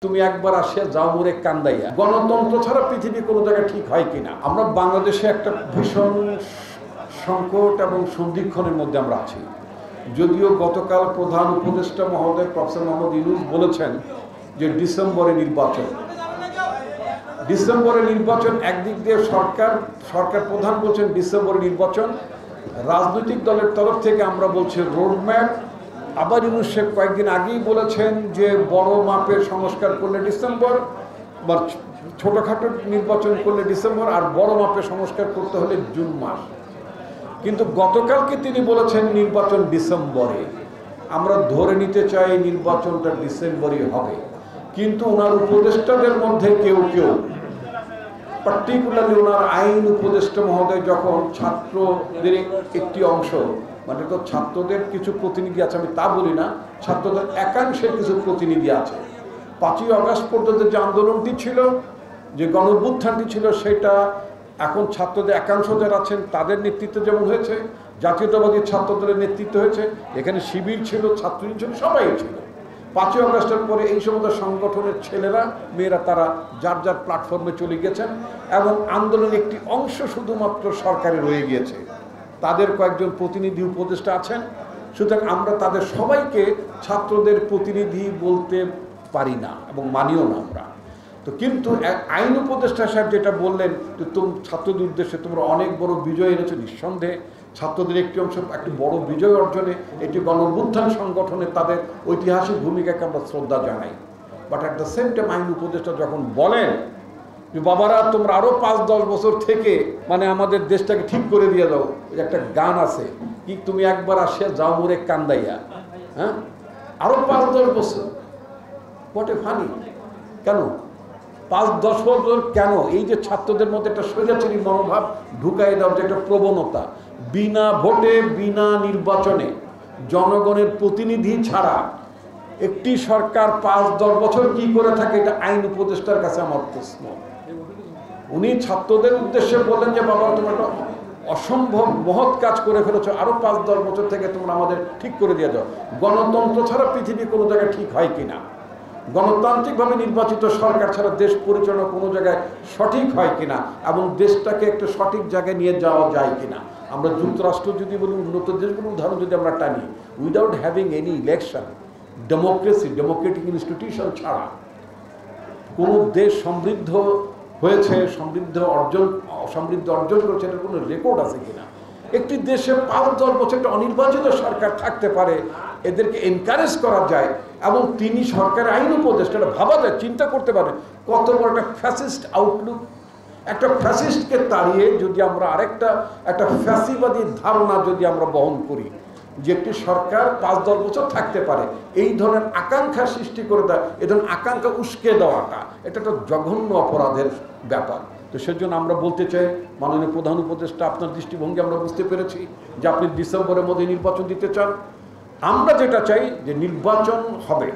তুমি একবার আসিয়া যাও মোরে কান্দাইয়া। গণতন্ত্র ছাড়া পৃথিবী কোনো জায়গায় ঠিক হয় কিনা। আমরা বাংলাদেশে একটা ভীষণ সংকট এবং সন্ধিক্ষণের মধ্যে আমরা আছি। যদিও গতকাল প্রধান উপদেষ্টা মহোদয় প্রফেসর মোহাম্মদ ইউনূস বলেছেন যে ডিসেম্বরে নির্বাচন একদিক দিয়ে সরকার প্রধান বলছেন ডিসেম্বরে নির্বাচন, রাজনৈতিক দলের তরফ থেকে আমরা বলছি রোডম্যাপ। আবার ইউনূস সাহেব কয়েকদিন আগেই বলেছেন যে বড় মাপের সংস্কার করলে ডিসেম্বর, বা ছোটোখাটো নির্বাচন করলে ডিসেম্বর, আর বড় মাপের সংস্কার করতে হলে জুন মাস। কিন্তু গতকালকে তিনি বলেছেন নির্বাচন ডিসেম্বরে। আমরা ধরে নিতে চাই নির্বাচনটা ডিসেম্বরই হবে, কিন্তু ওনার উপদেষ্টাদের মধ্যে কেউ পার্টিকুলারলি ওনার আইন উপদেষ্টা মহোদয় যখন ছাত্রদের একটি অংশ, মানে তো ছাত্রদের কিছু প্রতিনিধি আছে, আমি তা বলি না, ছাত্রদের একাংশের কিছু প্রতিনিধি আছে। 5ই আগস্ট পর্যন্ত যে আন্দোলনটি ছিল, যে গণঅভ্যুত্থানটি ছিল, সেটা এখন ছাত্রদের একাংশ যারা আছেন তাদের নেতৃত্বে যেমন হয়েছে, জাতীয়তাবাদী ছাত্রদলের নেতৃত্ব হয়েছে, এখানে শিবির ছিল, ছাত্রলীগ ছিল, সবাই ছিল। 5ই আগস্টের পরে এই সমস্ত সংগঠনের ছেলেরা মেয়েরা তারা যার যার প্ল্যাটফর্মে চলে গেছেন এবং আন্দোলনের একটি অংশ শুধুমাত্র সরকারে রয়ে গিয়েছে। তাদের কয়েকজন প্রতিনিধি উপদেষ্টা আছেন, সুতরাং আমরা তাদের সবাইকে ছাত্রদের প্রতিনিধি বলতে পারি না এবং মানিও না আমরা। তো কিন্তু আইন উপদেষ্টা সাহেব যেটা বললেন যে ছাত্রদের উদ্দেশ্যে তোমরা অনেক বড় বিজয় এনেছো, নিঃসন্দেহে ছাত্রদের একটি অংশ একটি বড় বিজয় অর্জনে এটি গণঅভ্যুত্থান সংগঠনে তাদের ঐতিহাসিক ভূমিকাকে আমরা শ্রদ্ধা জানাই। But at the same time আইন উপদেষ্টা যখন বলেন যে বাবারা তোমরা আরও 5-10 বছর থেকে মানে আমাদের দেশটাকে ঠিক করে দিয়ে দাও, একটা গান আছে কি, তুমি একবার আসিয়া যাও মোরে কান্দাইয়া, হ্যাঁ, আরও 5-10 বছর। হোয়াট এ ফানি, কেন 5-10 বছর কেন? এই যে ছাত্রদের মধ্যে একটা স্বৈরাচারী মনোভাব ঢুকাই দেওয়ার যে একটা প্রবণতা, বিনা ভোটে বিনা নির্বাচনে জনগণের প্রতিনিধি ছাড়া একটি সরকার 5-10 বছর কি করে থাকে, এটা আইন উপদেষ্টার কাছে আমার প্রশ্ন। উনি ছাত্রদের উদ্দেশ্যে বললেন যে বাবা তোমরা একটা অসম্ভব মহৎ কাজ করে ফেলেছো, আরো 5-10 বছর থেকে তোমরা আমাদের ঠিক করে দিয়ে যাও। গণতন্ত্র ছাড়া পৃথিবী কোনো জায়গায় ঠিক হয় কিনা, গণতান্ত্রিকভাবে নির্বাচিত সরকার ছাড়া দেশ পরিচালনা কোনো জায়গায় সঠিক হয় কিনা, এবং দেশটাকে একটা সঠিক জায়গায় নিয়ে যাওয়া যায় কিনা। আমরা যুক্তরাষ্ট্র যদি বলি, উন্নত দেশগুলোর উদাহরণ যদি আমরা টানি, without having any election, Democratic institution ছাড়া কোনো দেশ সমৃদ্ধ হয়েছে, সমৃদ্ধ অর্জন করেছে, এটার কোনো রেকর্ড আছে কিনা। একটি দেশে 5-10 বছর একটা অনির্বাচিত সরকার থাকতে পারে, এদেরকে এনকারেজ করা যায়, এবং তিনি সরকারের আইন উপদেষ্টা, ভাবা যায়, চিন্তা করতে পারে কত বড় একটা ফ্যাসিস্ট আউটলুক। একটা ফ্যাসিস্টকে তাড়িয়ে যদি আমরা একটা ফ্যাসিবাদী ধারণা যদি আমরা বহন করি যে একটি সরকার 5-10 বছর থাকতে পারে, এই ধরনের আকাঙ্ক্ষা সৃষ্টি করে দেয়, এই ধরনের আকাঙ্ক্ষা উস্কে দেওয়াটা এটা একটা জঘন্য অপরাধের ব্যাপার। তো সেজন্য আমরা বলতে চাই, মাননীয় প্রধান উপদেষ্টা, আপনার দৃষ্টিভঙ্গি আমরা বুঝতে পেরেছি যে আপনি ডিসেম্বরের মধ্যে নির্বাচন দিতে চান। আমরা যেটা চাই যে নির্বাচন হবে,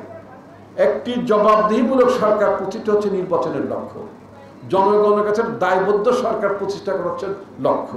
একটি জবাবদিহিমূলক সরকার প্রতিষ্ঠা হচ্ছে নির্বাচনের লক্ষ্য, জনগণের কাছে দায়বদ্ধ সরকার প্রতিষ্ঠা করা হচ্ছে লক্ষ্য।